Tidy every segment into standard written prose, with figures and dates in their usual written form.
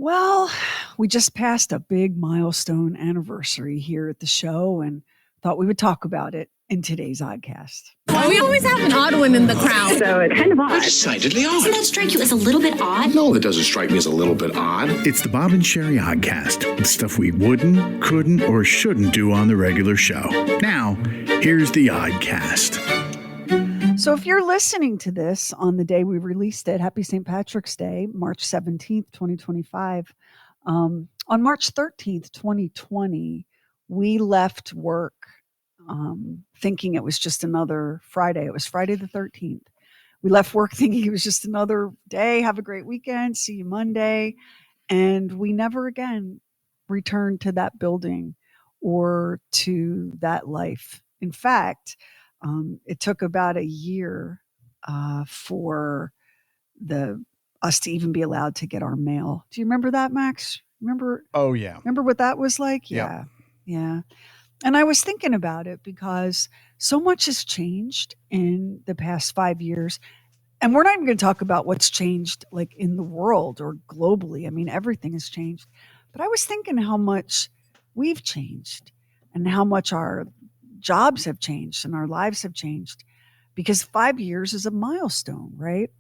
Well, we just passed a big milestone anniversary here at the show and thought we would talk about it in today's Oddcast. We always have an odd one in the crowd. So it's kind of odd. Decidedly odd. Doesn't that strike you as a little bit odd? No, that doesn't strike me as a little bit odd. It's the Bob and Sheri Oddcast, with stuff we wouldn't, couldn't, or shouldn't do on the regular show. Now, here's the Oddcast. So if you're listening to this on the day we released it, happy St. Patrick's Day, March 17th, 2025. On March 13th, 2020, we left work thinking it was just another Friday. It was Friday the 13th. We left work thinking it was just another day. Have a great weekend. See you Monday. And we never again returned to that building or to that life. In fact, it took about a year for us to even be allowed to get our mail. Do you remember that, Max? Remember? Oh, yeah. Remember what that was like? Yep. Yeah. And I was thinking about it because so much has changed in the past 5 years. And we're not even going to talk about what's changed like in the world or globally. I mean, everything has changed. But I was thinking how much we've changed and how much our jobs have changed and our lives have changed, because 5 years is a milestone, right?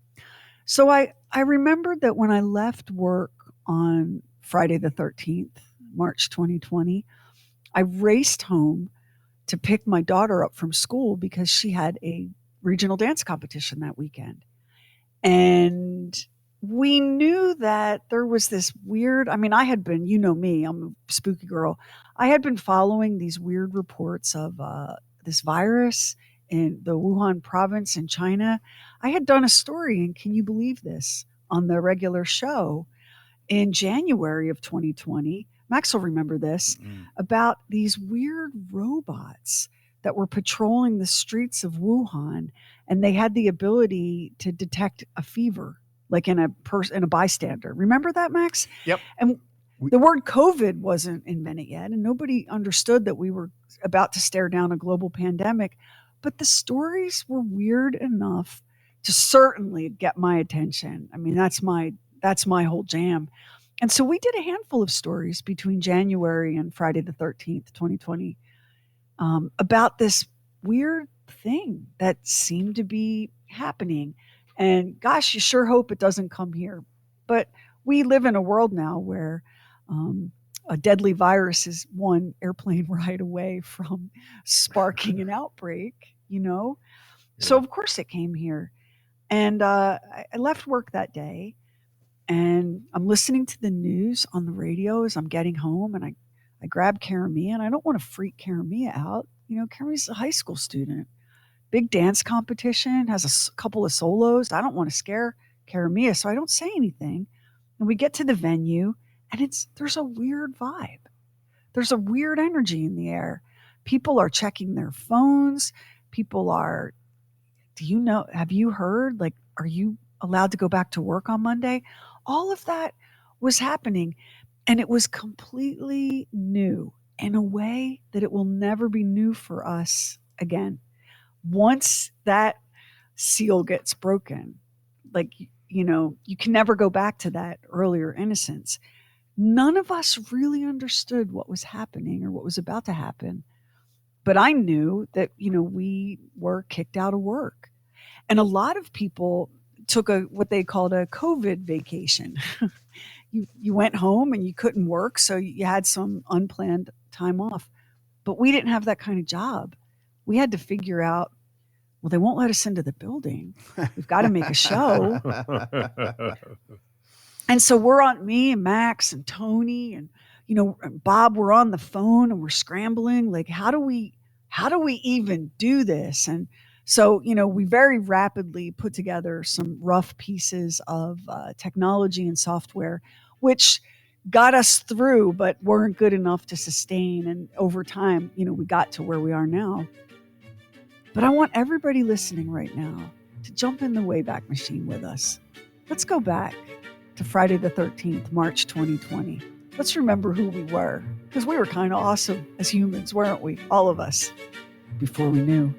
So I remembered that when I left work on Friday the 13th, March 2020, I raced home to pick my daughter up from school because she had a regional dance competition that weekend. And we knew that there was this weird, I mean, I had been, you know me, I'm a spooky girl. I had been following these weird reports of this virus in the Wuhan province in China. I had done a story, and can you believe this, on the regular show in January of 2020. Max will remember this, about these weird robots that were patrolling the streets of Wuhan, and they had the ability to detect a fever, like in a bystander. Remember that, Max? Yep. And the word COVID wasn't invented yet, and nobody understood that we were about to stare down a global pandemic. But the stories were weird enough to certainly get my attention. I mean, that's my whole jam. And so we did a handful of stories between January and Friday the 13th, 2020, about this weird thing that seemed to be happening. And gosh, you sure hope it doesn't come here. But we live in a world now where a deadly virus is one airplane ride away from sparking an outbreak, you know? Yeah. So of course it came here. And I left work that day, and I'm listening to the news on the radio as I'm getting home, and I grab Karamia, and I don't want to freak Karamia out. You know, Karamia's a high school student. Big dance competition, has a couple of solos. I don't want to scare Karamia, so I don't say anything. And we get to the venue, and there's a weird vibe. There's a weird energy in the air. People are checking their phones. People are, have you heard? Like, are you allowed to go back to work on Monday? All of that was happening, and it was completely new in a way that it will never be new for us again. Once that seal gets broken, like, you know, you can never go back to that earlier innocence. None of us really understood what was happening or what was about to happen. But I knew that, you know, we were kicked out of work. And a lot of people took what they called a COVID vacation. You went home and you couldn't work, so you had some unplanned time off. But we didn't have that kind of job. We had to figure out, well, they won't let us into the building. We've got to make a show. And so me and Max and Tony and, you know, Bob, we're on the phone and we're scrambling. Like, how do we even do this? And so, you know, we very rapidly put together some rough pieces of technology and software, which got us through, but weren't good enough to sustain. And over time, you know, we got to where we are now. But I want everybody listening right now to jump in the Wayback Machine with us. Let's go back to Friday the 13th, March 2020. Let's remember who we were, because we were kind of awesome as humans, weren't we? All of us, before we knew.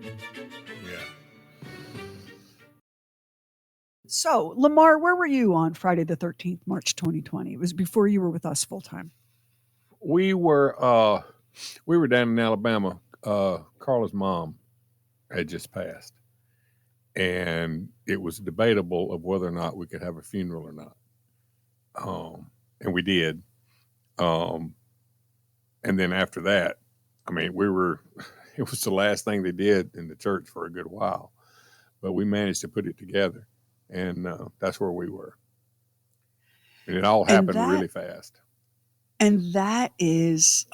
So, Lamar, where were you on Friday the 13th, March 2020? It was before you were with us full time. We were down in Alabama. Carla's mom had just passed, and it was debatable of whether or not we could have a funeral or not. And we did. And then after that, I mean, it was the last thing they did in the church for a good while, but we managed to put it together, and that's where we were. And it all happened really fast. And that is,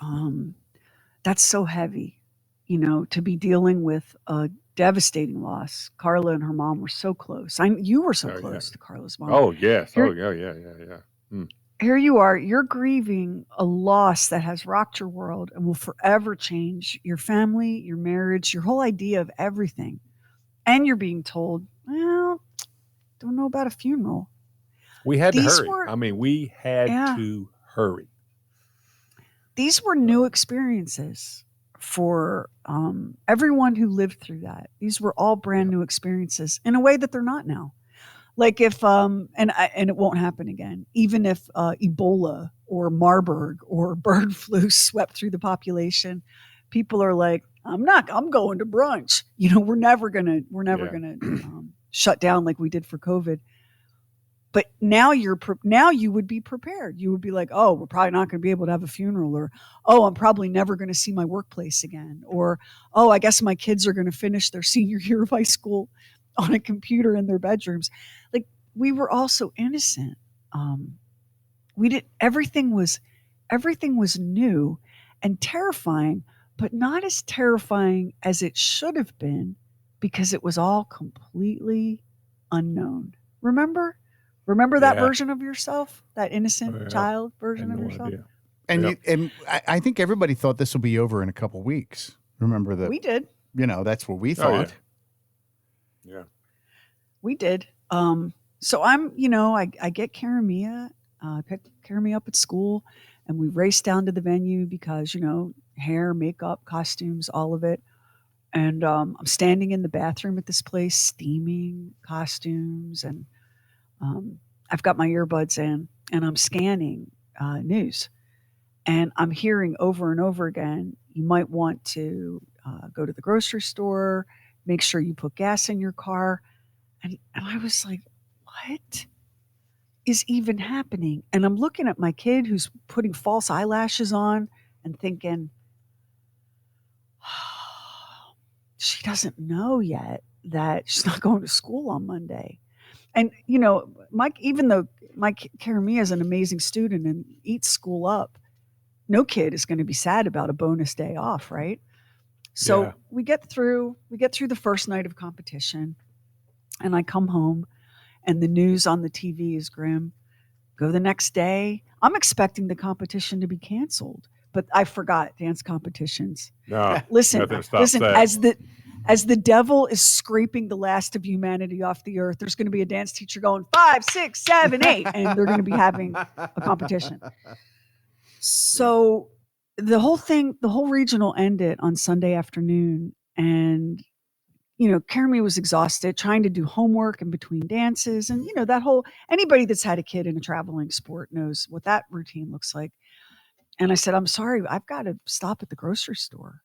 that's so heavy, to be dealing with a devastating loss. Carla and her mom were so close. You were so close to Carla's mom. Oh, yes. Yeah. Here you are. You're grieving a loss that has rocked your world and will forever change your family, your marriage, your whole idea of everything. And you're being told, well, don't know about a funeral. We had to hurry. We had to hurry. These were new experiences for everyone who lived through that. These were all brand new experiences in a way that they're not now. Like if, and it won't happen again, even if Ebola or Marburg or bird flu swept through the population, people are like, I'm going to brunch. We're never gonna shut down like we did for COVID. But now you would be prepared. You would be like, oh, we're probably not going to be able to have a funeral, or, oh, I'm probably never going to see my workplace again, or, oh, I guess my kids are going to finish their senior year of high school on a computer in their bedrooms. Like, we were all so innocent. Everything was new and terrifying, but not as terrifying as it should have been because it was all completely unknown. Remember that version of yourself, that innocent child version of yourself? Idea. And I think everybody thought this will be over in a couple weeks. Remember that? We did. That's what we thought. Yeah. We did. So I get Karamia, pick Karamia up at school, and we race down to the venue because, hair, makeup, costumes, all of it. And I'm standing in the bathroom at this place, steaming costumes, and I've got my earbuds in, and I'm scanning news. And I'm hearing over and over again, you might want to go to the grocery store, make sure you put gas in your car. And I was like, what is even happening? And I'm looking at my kid who's putting false eyelashes on and thinking, oh, she doesn't know yet that she's not going to school on Monday. And, even though Mike Karamia is an amazing student and eats school up, no kid is going to be sad about a bonus day off, right? So we get through the first night of competition, and I come home, and the news on the TV is grim. Go the next day. I'm expecting the competition to be canceled, but I forgot dance competitions. No, listen, that. as the devil is scraping the last of humanity off the earth, there's going to be a dance teacher going 5, 6, 7, 8, and they're going to be having a competition. So the whole regional ended on Sunday afternoon, and Karamia was exhausted trying to do homework in between dances, and anybody that's had a kid in a traveling sport knows what that routine looks like. And I said, I'm sorry, I've got to stop at the grocery store,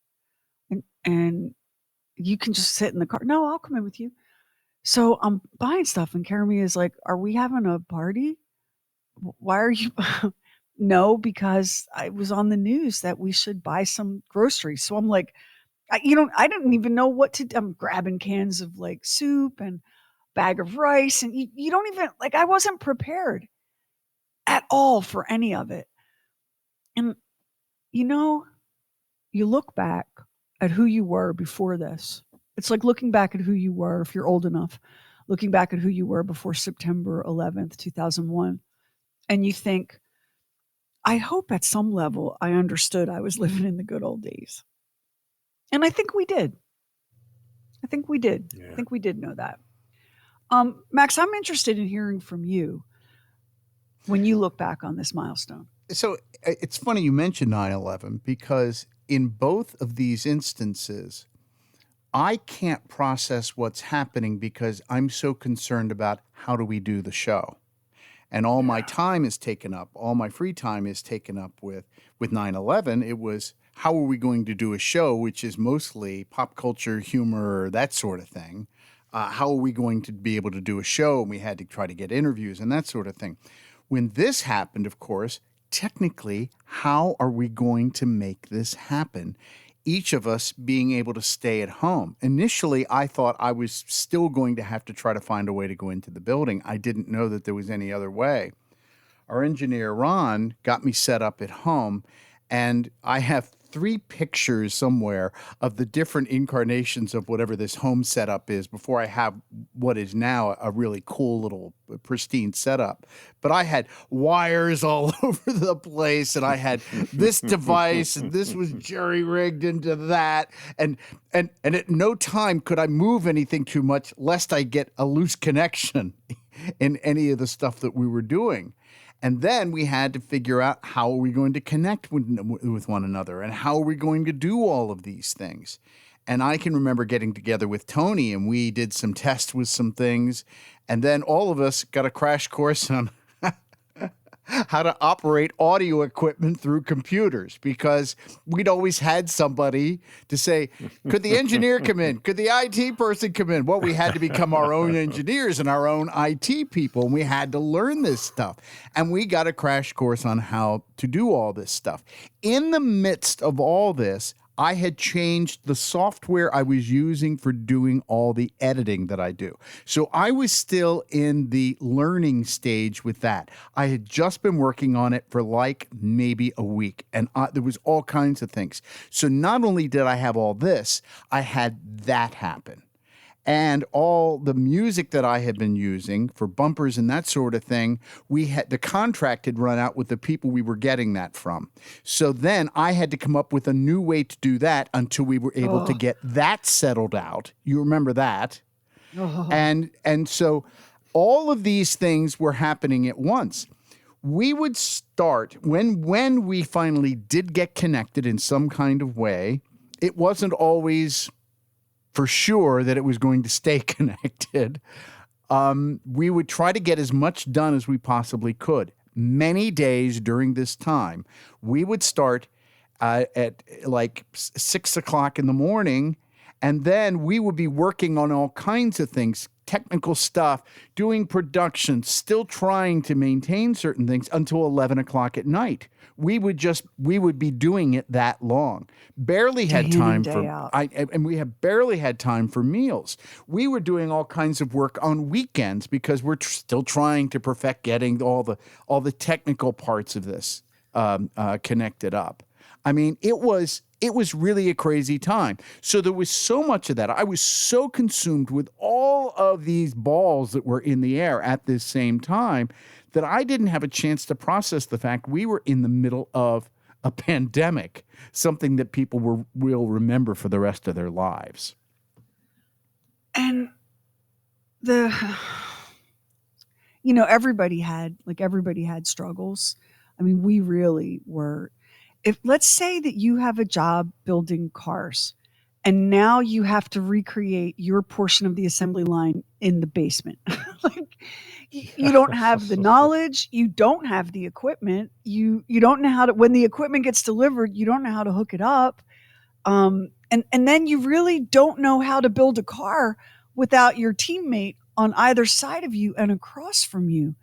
and you can just sit in the car. No, I'll come in with you. So I'm buying stuff, and Karamia is like, are we having a party? Why are you? No, because I was on the news that we should buy some groceries. So I'm like, I didn't even know what to do. I'm grabbing cans of like soup and bag of rice. And you don't even, I wasn't prepared at all for any of it. And, you look back at who you were before this. It's like looking back at who you were, if you're old enough, looking back at who you were before September 11th, 2001. And you think, I hope at some level I understood I was living in the good old days. And I think we did. Yeah. I think we did know that. Max, I'm interested in hearing from you when you look back on this milestone. So it's funny you mentioned 9/11 because in both of these instances, I can't process what's happening because I'm so concerned about how do we do the show. And all my time is taken up, all my free time is taken up with 9/11. It was, how are we going to do a show, which is mostly pop culture, humor, that sort of thing. How are we going to be able to do a show? And we had to try to get interviews and that sort of thing. When this happened, of course, technically, how are we going to make this happen? Each of us being able to stay at home. Initially, I thought I was still going to have to try to find a way to go into the building. I didn't know that there was any other way. Our engineer, Ron, got me set up at home, and I have 3 pictures somewhere of the different incarnations of whatever this home setup is before I have what is now a really cool little pristine setup. But I had wires all over the place, and I had this device, and this was jerry-rigged into that. And at no time could I move anything too much lest I get a loose connection in any of the stuff that we were doing. And then we had to figure out how are we going to connect with one another and how are we going to do all of these things. And I can remember getting together with Tony, and we did some tests with some things. And then all of us got a crash course on how to operate audio equipment through computers, because we'd always had somebody to say, could the engineer come in? Could the IT person come in? Well, we had to become our own engineers and our own IT people, and we had to learn this stuff. And we got a crash course on how to do all this stuff. In the midst of all this, I had changed the software I was using for doing all the editing that I do. So I was still in the learning stage with that. I had just been working on it for like maybe a week, and there was all kinds of things. So not only did I have all this, I had that happen. And all the music that I had been using for bumpers and that sort of thing, the contract had run out with the people we were getting that from. So then I had to come up with a new way to do that until we were able to get that settled out. You remember that? And so all of these things were happening at once. We would start, when we finally did get connected in some kind of way, it wasn't always for sure that it was going to stay connected. We would try to get as much done as we possibly could. Many days during this time, we would start at like 6 o'clock in the morning, and then we would be working on all kinds of things, technical stuff, doing production, still trying to maintain certain things until 11 o'clock at night. We would be doing it that long. Barely had time and we have barely had time for meals. We were doing all kinds of work on weekends because we're still trying to perfect getting all the technical parts of this connected up. I mean, it was really a crazy time. So there was so much of that. I was so consumed with all of these balls that were in the air at this same time that I didn't have a chance to process the fact we were in the middle of a pandemic, something that people will remember for the rest of their lives. And everybody had struggles. I mean, we really were. If let's say that you have a job building cars, and now you have to recreate your portion of the assembly line in the basement. Like, you don't have the knowledge, you don't have the equipment, you don't know how to, when the equipment gets delivered, you don't know how to hook it up. And then you really don't know how to build a car without your teammate on either side of you and across from you.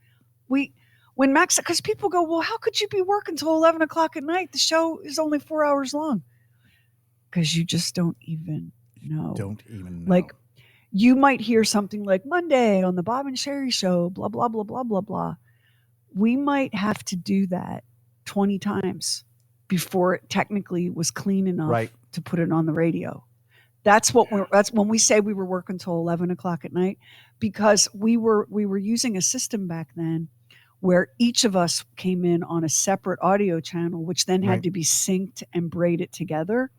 When Max, because people go, well, how could you be working till 11 o'clock at night? The show is only 4 hours long. Because you just don't even know. Like, you might hear something like Monday on the Bob and Sheri show, blah, blah, blah, blah, blah, blah. We might have to do that 20 times before it technically was clean enough to put it on the radio. That's when we say we were working till 11 o'clock at night, because we were using a system back then where each of us came in on a separate audio channel, which then had to be synced and braided together.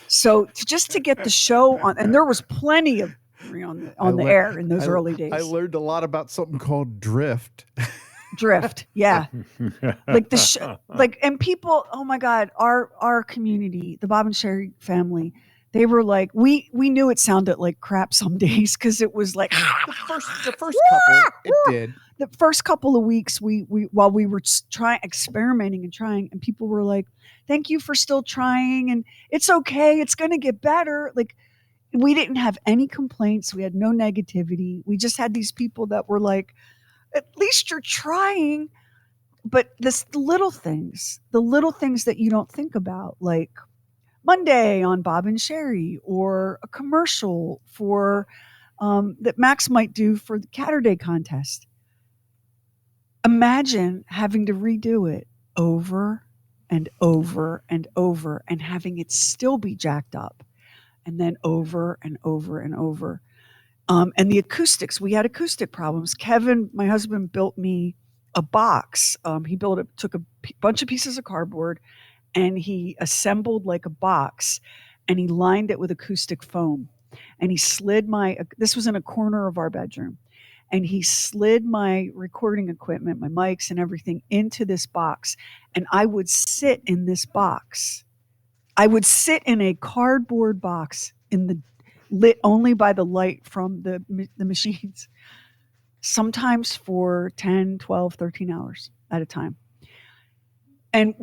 So just to get the show on, and there was plenty of on the air in those early days. I learned a lot about something called drift. Drift, yeah. Like and people, oh my God, our community, the Bob and Sheri family, They were like, we knew it sounded like crap some days because it was like The first couple, it did. the first couple of weeks we while we were experimenting and trying, and people were like, thank you for still trying, and it's okay, it's going to get better. Like, we didn't have any complaints, we had no negativity, we just had these people that were like, at least you're trying. But the little things that you don't think about, like Monday on Bob and Sheri, or a commercial for that Max might do for the Catterday contest. Imagine having to redo it over and over and over, and having it still be jacked up, and then over and over and over. And the acoustics, we had acoustic problems. Kevin, my husband, built me a box. Took a bunch of pieces of cardboard, and he assembled like a box, and he lined it with acoustic foam, and he slid this was in a corner of our bedroom, and he slid my recording equipment, my mics and everything, into this box, and I would sit in this box. I would sit in a cardboard box lit only by the light from the machines, sometimes for 10, 12, 13 hours at a time. And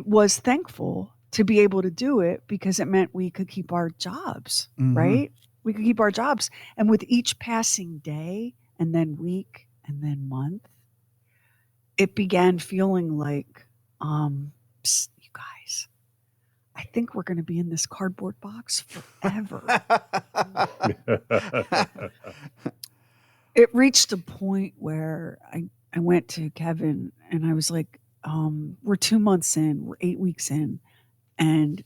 was thankful to be able to do it, because it meant we could keep our jobs, right? We could keep our jobs. And with each passing day, and then week, and then month, it began feeling like, psst, you guys, I think we're going to be in this cardboard box forever. It reached a point where I went to Kevin and I was like, we're 2 months in, we're 8 weeks in, and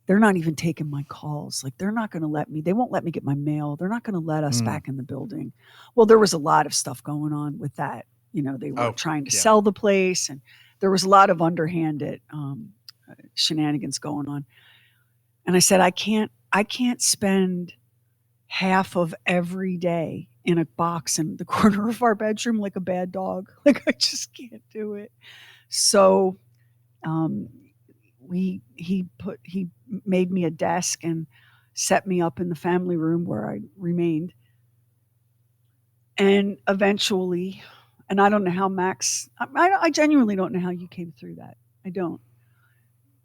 they're not even taking my calls. Like, they won't let me get my mail. They're not going to let us back in the building. Well, there was a lot of stuff going on with that. They were trying to sell the place, and there was a lot of underhanded shenanigans going on. And I said, I can't spend half of every day in a box in the corner of our bedroom like a bad dog. Like, I just can't do it. So he made me a desk and set me up in the family room where I remained. And eventually, and I don't know how Max, I genuinely don't know how you came through that. I don't,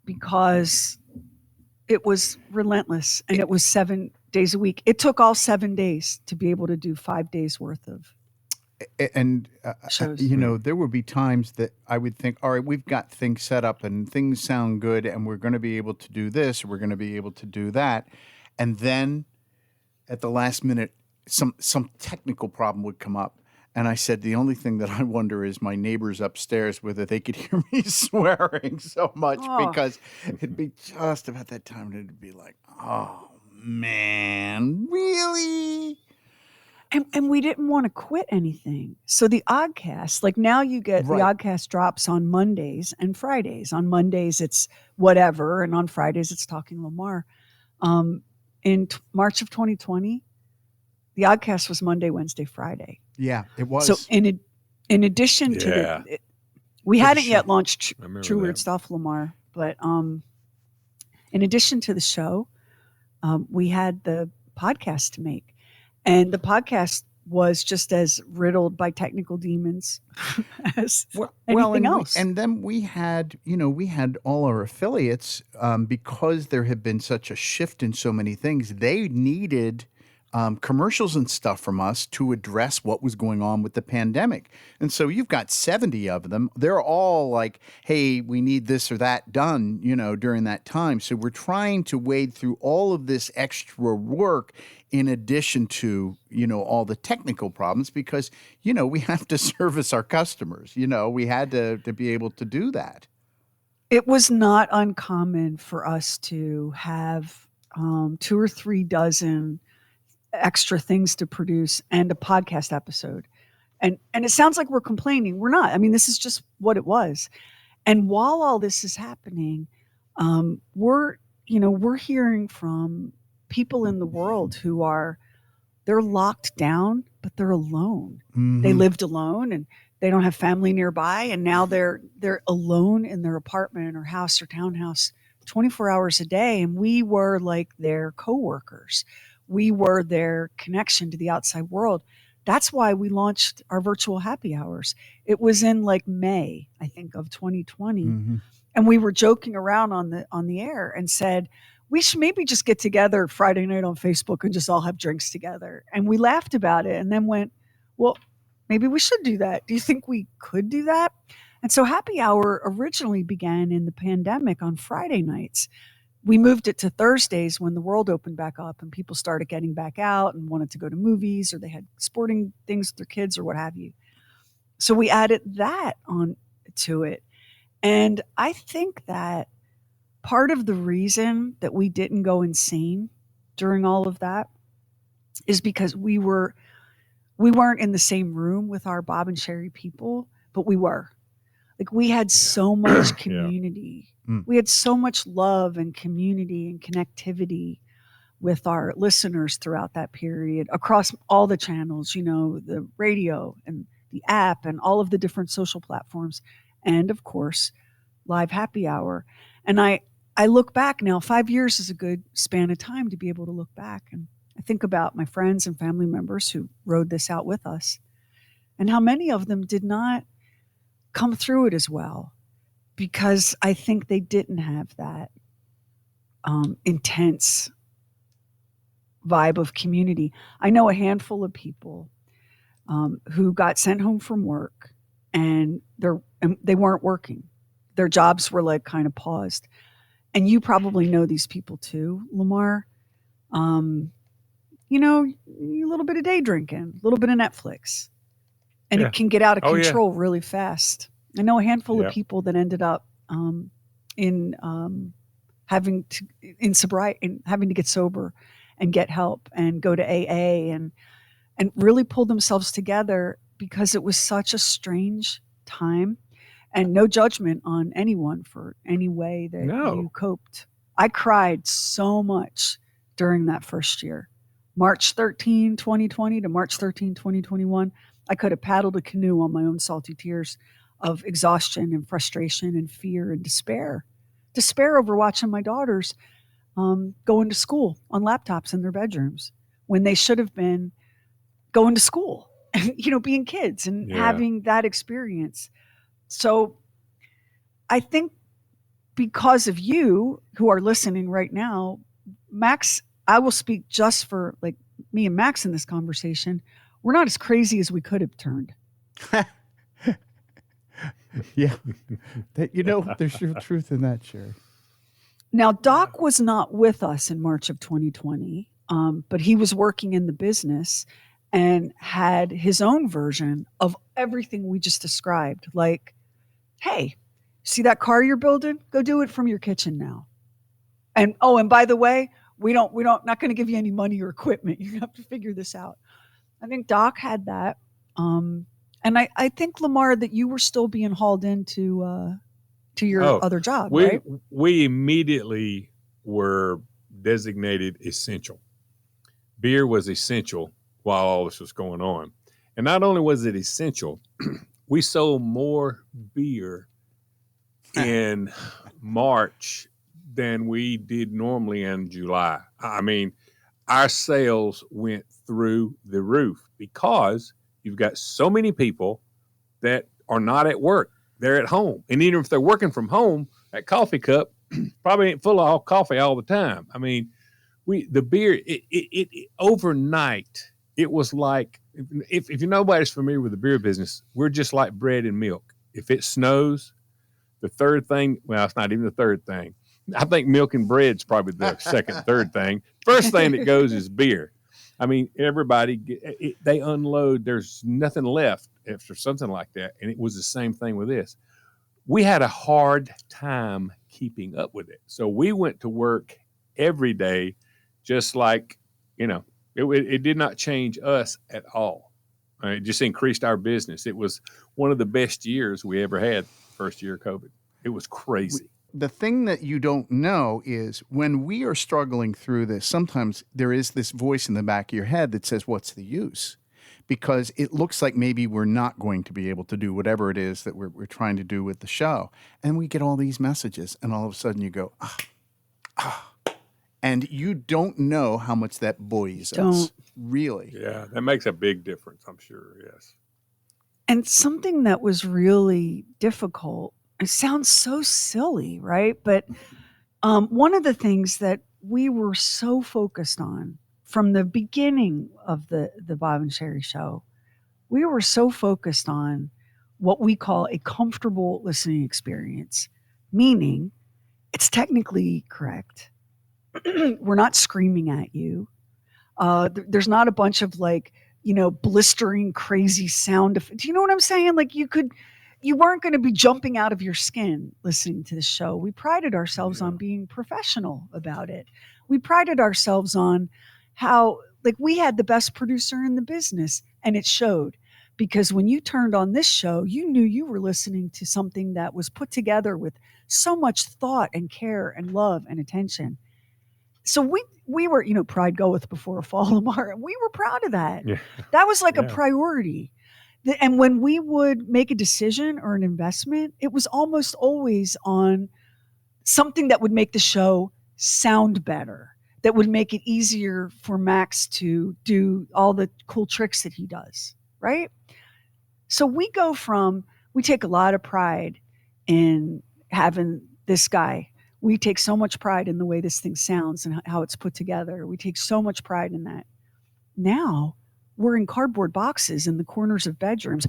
because it was relentless, and it was 7 days a week. It took all 7 days to be able to do 5 days worth of shows. There would be times that I would think, all right, we've got things set up and things sound good, and we're going to be able to do this, we're going to be able to do that. And then at the last minute, some technical problem would come up. And I said, the only thing that I wonder is my neighbors upstairs, whether they could hear me swearing so much, because it'd be just about that time, and it'd be like, oh, man, really? And we didn't want to quit anything. So the Oddcast, like, now you get the Oddcast drops on Mondays and Fridays. On Mondays, it's whatever. And on Fridays, it's Talking Lamar. In March of 2020, the Oddcast was Monday, Wednesday, Friday. Yeah, it was. So in addition to we hadn't yet launched True Weird Stuff, Lamar, but in addition to the show, we had the podcast to make. And the podcast was just as riddled by technical demons as anything else. And then we had all our affiliates, because there had been such a shift in so many things. They needed commercials and stuff from us to address what was going on with the pandemic. And so you've got 70 of them. They're all like, hey, we need this or that done, during that time. So we're trying to wade through all of this extra work in addition to, all the technical problems, because, we have to service our customers. We had to be able to do that. It was not uncommon for us to have 2 or 3 dozen extra things to produce and a podcast episode. And it sounds like we're complaining. We're not. I mean, this is just what it was. And while all this is happening, we're hearing from people in the world who they're locked down, but they're alone. Mm-hmm. They lived alone and they don't have family nearby. And now they're alone in their apartment or house or townhouse 24 hours a day, and we were like their coworkers. We were their connection to the outside world. That's why we launched our virtual happy hours. It was in like May, I think, of 2020. Mm-hmm. And we were joking around on the air and said, we should maybe just get together Friday night on Facebook and just all have drinks together. And we laughed about it and then went, well, maybe we should do that. Do you think we could do that? And so happy hour originally began in the pandemic on Friday nights. We moved it to Thursdays when the world opened back up and people started getting back out and wanted to go to movies or they had sporting things with their kids or what have you. So we added that on to it. And I think that part of the reason that we didn't go insane during all of that is because we weren't in the same room with our Bob and Sheri people, but we were. Like we had so much community. We had so much love and community and connectivity with our listeners throughout that period across all the channels, the radio and the app and all of the different social platforms. And of course, live happy hour. And I look back now, 5 years is a good span of time to be able to look back. And I think about my friends and family members who rode this out with us and how many of them did not come through it as well because I think they didn't have that intense vibe of community. I know a handful of people who got sent home from work and they weren't working. Their jobs were like kind of paused. And you probably know these people too, Lamar. A little bit of day drinking, a little bit of Netflix. And it can get out of control really fast. I know a handful of people that ended up having to get sober and get help and go to AA and really pull themselves together because it was such a strange time. And no judgment on anyone for any way that you coped. I cried so much during that first year. March 13, 2020 to March 13, 2021, I could have paddled a canoe on my own salty tears of exhaustion and frustration and fear and despair. Despair over watching my daughters going to school on laptops in their bedrooms when they should have been going to school, being kids and having that experience. So I think because of you who are listening right now, Max, I will speak just for like me and Max in this conversation. We're not as crazy as we could have turned. Yeah. There's truth in that, Sheri. Now, Doc was not with us in March of 2020, but he was working in the business and had his own version of everything we just described. Like, hey, see that car you're building? Go do it from your kitchen now. And by the way, we don't not going to give you any money or equipment. You have to figure this out. I think Doc had that. And I think, Lamar, that you were still being hauled into to your other job, right? We immediately were designated essential. Beer was essential while all this was going on. And not only was it essential, we sold more beer in March than we did normally in July. I mean, our sales went through the roof because you've got so many people that are not at work. They're at home. And even if they're working from home, that coffee cup probably ain't full of coffee all the time. I mean, the beer, it overnight, it was like, if nobody's familiar with the beer business, we're just like bread and milk. If it snows, the third thing, well, it's not even the third thing. I think milk and bread's probably the second, third thing. First thing that goes is beer. I mean, everybody, they unload. There's nothing left after something like that. And it was the same thing with this. We had a hard time keeping up with it. So we went to work every day, just like, it did not change us at all. It just increased our business. It was one of the best years we ever had, first year of COVID. It was crazy. The thing that you don't know is when we are struggling through this, sometimes there is this voice in the back of your head that says, what's the use? because it looks like maybe we're not going to be able to do whatever it is that we're trying to do with the show. And we get all these messages, and all of a sudden you go, and you don't know how much that buoys us. Really. Yeah, that makes a big difference, I'm sure, yes. And something that was really difficult, it sounds so silly, right? But one of the things that we were so focused on from the beginning of the Bob and Sheri show, we were so focused on what we call a comfortable listening experience, meaning it's technically correct. We're not screaming at you. There's not a bunch of blistering, crazy sound. Do you know what I'm saying? Like you weren't going to be jumping out of your skin listening to the show. We prided ourselves on being professional about it. We prided ourselves on how we had the best producer in the business, and it showed. Because when you turned on this show, you knew you were listening to something that was put together with so much thought and care and love and attention. So we were, pride goeth before a fall, Lamar, and we were proud of that. Yeah. That was a priority. And when we would make a decision or an investment, it was almost always on something that would make the show sound better, that would make it easier for Max to do all the cool tricks that he does, right? So we take a lot of pride in having this guy. We take so much pride in the way this thing sounds and how it's put together. We take so much pride in that. Now we're in cardboard boxes in the corners of bedrooms.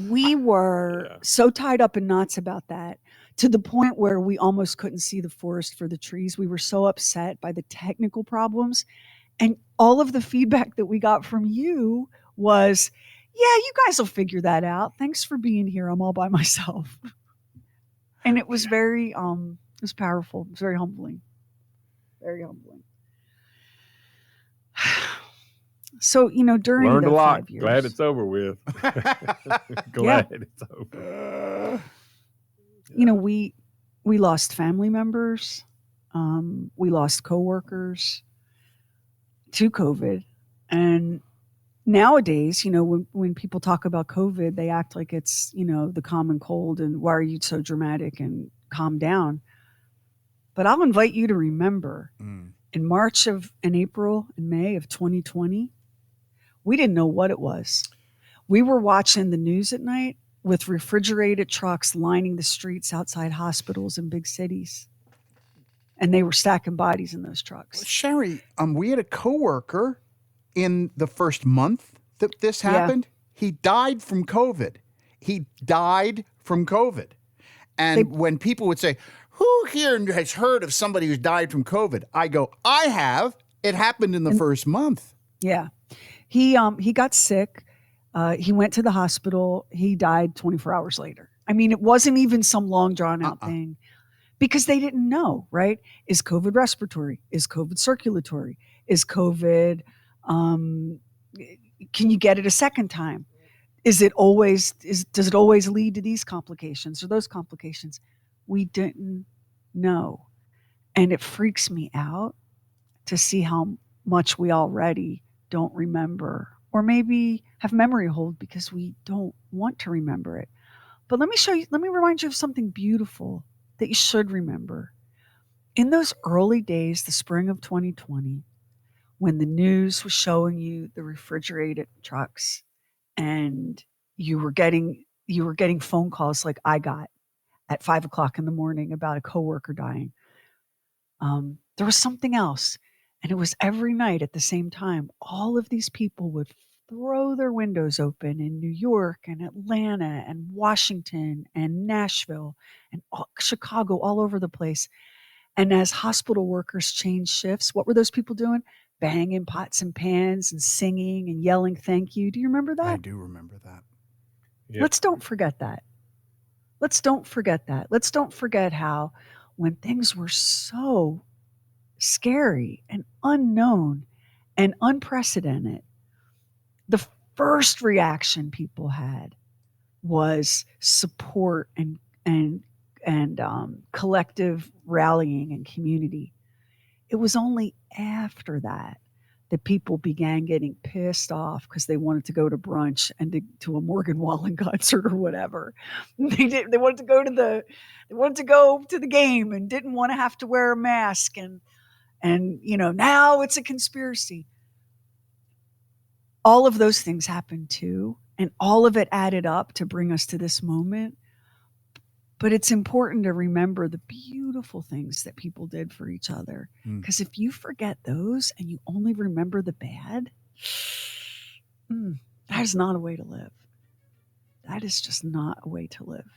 We were so tied up in knots about that, to the point where we almost couldn't see the forest for the trees. We were so upset by the technical problems. And all of the feedback that we got from you was, yeah, you guys will figure that out. Thanks for being here. I'm all by myself. And it was very, it was powerful. It was very humbling. Very humbling. So, during learned the a lot. 5 years. Glad it's over with. Glad it's over. We lost family members. We lost coworkers to COVID. And nowadays, when people talk about COVID, they act like it's, the common cold and why are you so dramatic and calm down. But I'll invite you to remember in March and April and May of 2020, we didn't know what it was. We were watching the news at night with refrigerated trucks lining the streets outside hospitals in big cities. And they were stacking bodies in those trucks. Sheri, we had a coworker in the first month that this happened. He died from COVID. And when people would say, who here has heard of somebody who's died from COVID? I go, I have. It happened in the first month. Yeah. He got sick. He went to the hospital. He died 24 hours later. I mean, it wasn't even some long drawn out thing, because they didn't know, right? Is COVID respiratory? Is COVID circulatory? Is COVID, can you get it a second time? Does it always lead to these complications or those complications? We didn't know. And it freaks me out to see how much we already don't remember, or maybe have memory hold because we don't want to remember it. But let me remind you of something beautiful that you should remember. In those early days, the spring of 2020, when the news was showing you the refrigerated trucks and you were getting phone calls like I got at 5:00 in the morning about a coworker dying. There was something else. And it was every night at the same time, all of these people would throw their windows open in New York and Atlanta and Washington and Nashville and Chicago, all over the place. And as hospital workers changed shifts, what were those people doing? Banging pots and pans and singing and yelling, thank you. Do you remember that? I do remember that. Yep. Let's don't forget that. Let's don't forget how when things were so scary and unknown and unprecedented, the first reaction people had was support and collective rallying and community. It was only after that people began getting pissed off because they wanted to go to brunch and to a Morgan Wallen concert or whatever. They wanted to go to the game and didn't want to have to wear a mask and now it's a conspiracy. All of those things happened too, and all of it added up to bring us to this moment. But it's important to remember the beautiful things that people did for each other. Because if you forget those and you only remember the bad, that is not a way to live. That is just not a way to live.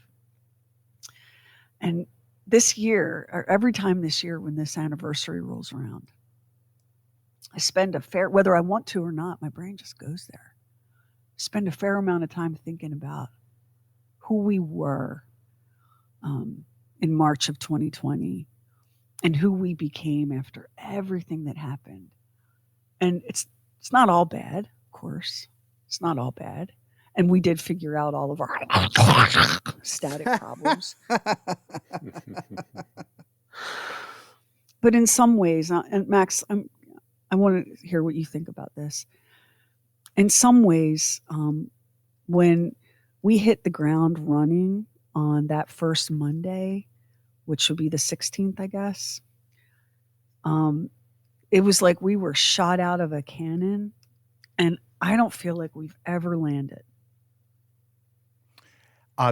And this year, or every time this year when this anniversary rolls around, I spend whether I want to or not, my brain just goes there. Spend a fair amount of time thinking about who we were in March of 2020 and who we became after everything that happened. And it's not all bad, of course. It's not all bad. And we did figure out all of our static problems. But in some ways, and Max, I want to hear what you think about this. In some ways, when we hit the ground running on that first Monday, which would be the 16th, I guess, it was like we were shot out of a cannon, and I don't feel like we've ever landed.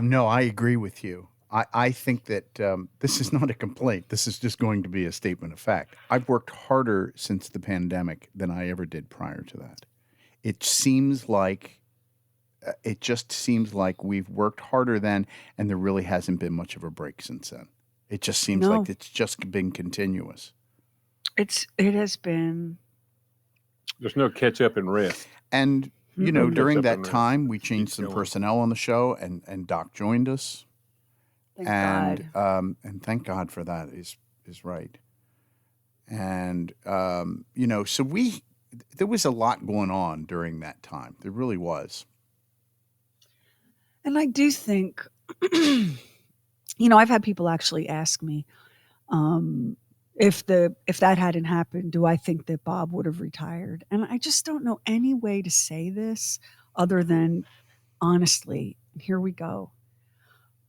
No, I agree with you. I think that this is not a complaint. This is just going to be a statement of fact. I've worked harder since the pandemic than I ever did prior to that. It just seems like we've worked harder then, and there really hasn't been much of a break since then. It just seems like it's just been continuous. It has been. There's no catch up and rest. And during that time, we changed some personnel on the show, and Doc joined us. Thank God. And thank God for that is right. And so there was a lot going on during that time. There really was. And I do think, I've had people actually ask me if that hadn't happened, do I think that Bob would have retired? And I just don't know any way to say this other than honestly. And here we go.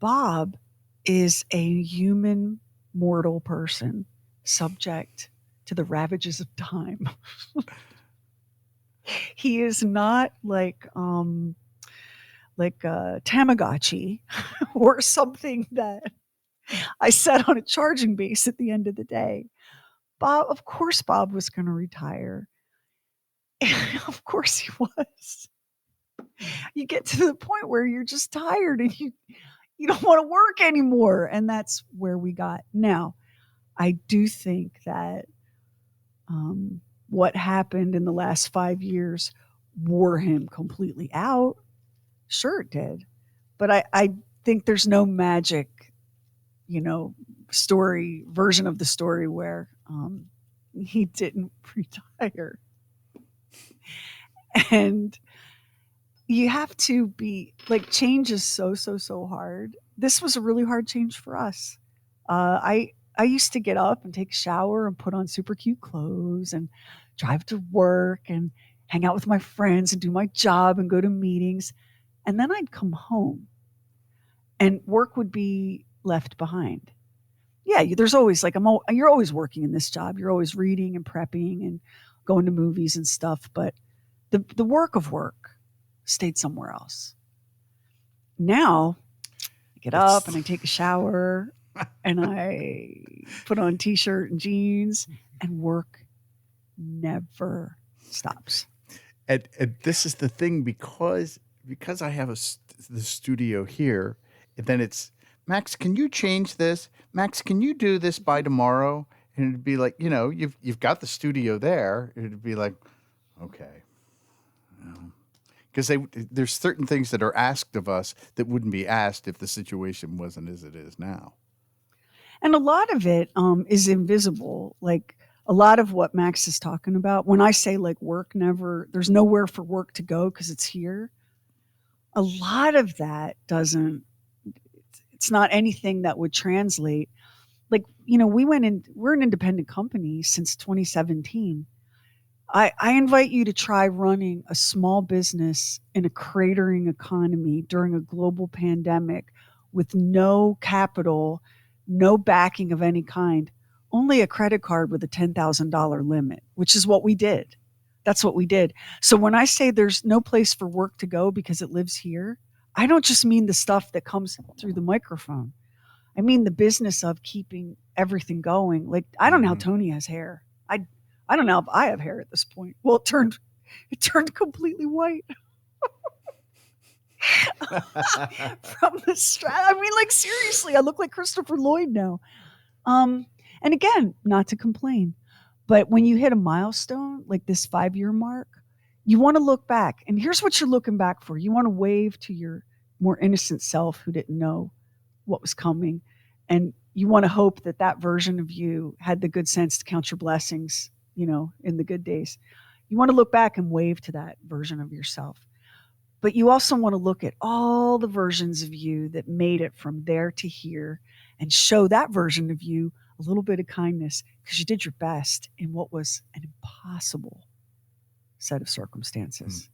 Bob is a human, mortal person subject to the ravages of time. He is not like Tamagotchi or something that I set on a charging base at the end of the day. Of course Bob was going to retire. Of course he was. You get to the point where you're just tired and you don't want to work anymore. And that's where we got. Now, I do think that what happened in the last 5 years wore him completely out. Sure it did. But I think there's no magic, version of the story where he didn't retire. And you have to be like, change is so hard. This was a really hard change for us. I used to get up and take a shower and put on super cute clothes and drive to work and hang out with my friends and do my job and go to meetings. And then I'd come home and work would be left behind. Yeah, there's always you're always working in this job. You're always reading and prepping and going to movies and stuff. But the work of work stayed somewhere else. Now I get up and I take a shower and I put on t-shirt and jeans, and work never stops. And this is the thing, because I have the studio here, and then it's, Max, can you change this? Max, can you do this by tomorrow? And it'd be like, you've got the studio there. It'd be like, okay. Because there's certain things that are asked of us that wouldn't be asked if the situation wasn't as it is now. And a lot of it is invisible. Like a lot of what Max is talking about, when I say like there's nowhere for work to go because it's here. A lot of that it's not anything that would translate like, we're an independent company since 2017. I invite you to try running a small business in a cratering economy during a global pandemic with no capital, no backing of any kind, only a credit card with a $10,000 limit, which is what we did. That's what we did. So when I say there's no place for work to go because it lives here, I don't just mean the stuff that comes through the microphone. I mean the business of keeping everything going. Like, I don't know how Tony has hair. I don't know if I have hair at this point. Well, it turned completely white from the stress. I mean, like, seriously, I look like Christopher Lloyd now. And again, not to complain, but when you hit a milestone like this 5-year mark, you want to look back. And here's what you're looking back for. You want to wave to your more innocent self who didn't know what was coming. And you want to hope that that version of you had the good sense to count your blessings, in the good days. You want to look back and wave to that version of yourself. But you also want to look at all the versions of you that made it from there to here and show that version of you a little bit of kindness because you did your best in what was an impossible set of circumstances.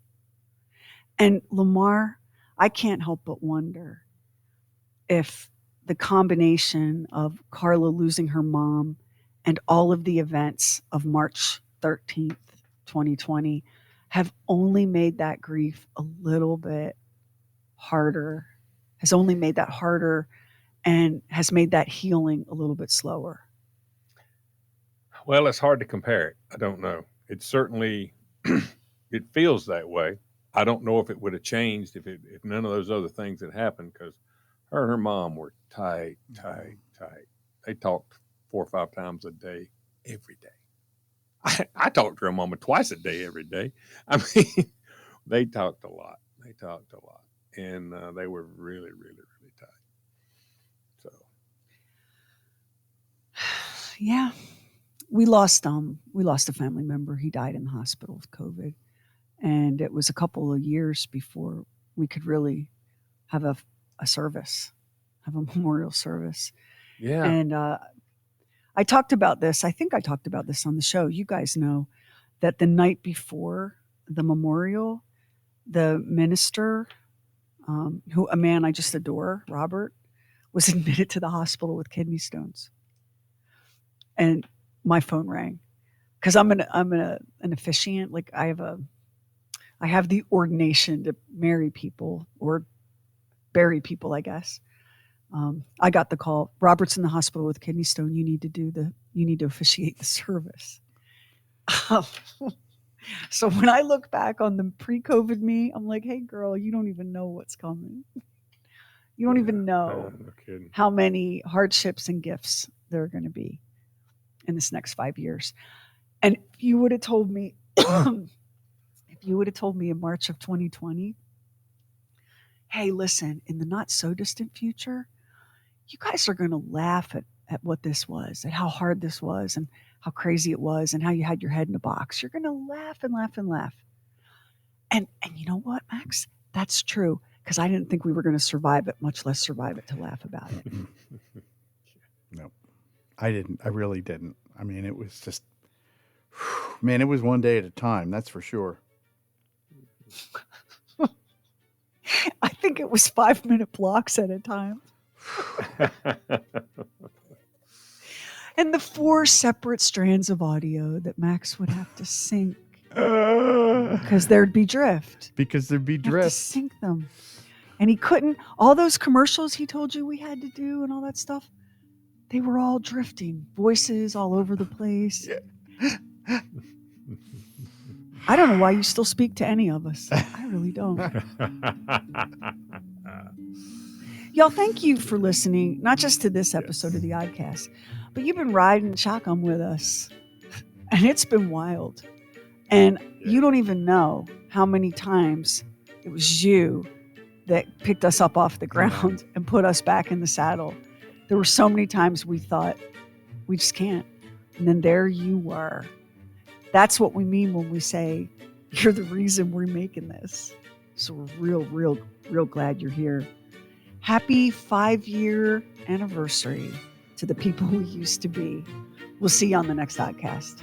And Lamar, I can't help but wonder if the combination of Carla losing her mom and all of the events of March 13th, 2020 have only made that grief a little bit harder, has only made that harder and has made that healing a little bit slower. Well, it's hard to compare it. I don't know. It certainly, it feels that way. I don't know if it would have changed if none of those other things had happened, because her and her mom were tight. They talked 4 or 5 times a day, every day. I talked to her mama twice a day, every day. I mean, they talked a lot. And they were really, really, really tight. So, yeah, we lost a family member. He died in the hospital with COVID, and it was a couple of years before we could really have a service, have a memorial service. yeah. And I talked about this. I think I talked about this on the show. You guys know that the night before the memorial, the minister, a man I just adore, Robert, was admitted to the hospital with kidney stones. And my phone rang because I'm an officiant. Like, I have the ordination to marry people or bury people, I guess. I got the call. Robert's in the hospital with kidney stone. You need to officiate the service. So when I look back on the pre-COVID me, I'm like, hey girl, you don't even know what's coming. You don't even know No kidding. how many hardships and gifts there are going to be in this next 5 years. And if you would have told me, in March of 2020, hey, listen, in the not so distant future, you guys are going to laugh at what this was, at how hard this was and how crazy it was and how you had your head in a box. You're going to laugh and laugh and laugh. And you know what, Max? That's true, because I didn't think we were going to survive it, much less survive it to laugh about it. No, I didn't. I really didn't. I mean, it was just, man, it was one day at a time. That's for sure. I think it was 5-minute blocks at a time. And the 4 separate strands of audio that Max would have to sync because there'd be drift. Because there'd be Have to drift. sync them. And he couldn't, all those commercials he told you we had to do and all that stuff, they were all drifting. Voices all over the place. Yeah. I don't know why you still speak to any of us. I really don't. Y'all, thank you for listening, not just to this episode of the Oddcast, but you've been riding shotgun with us. And it's been wild. And you don't even know how many times it was you that picked us up off the ground and put us back in the saddle. There were so many times we thought, we just can't. And then there you were. That's what we mean when we say, you're the reason we're making this. So we're real glad you're here. Happy 5-year anniversary to to the people we used to be. We'll see you on the next Oddcast.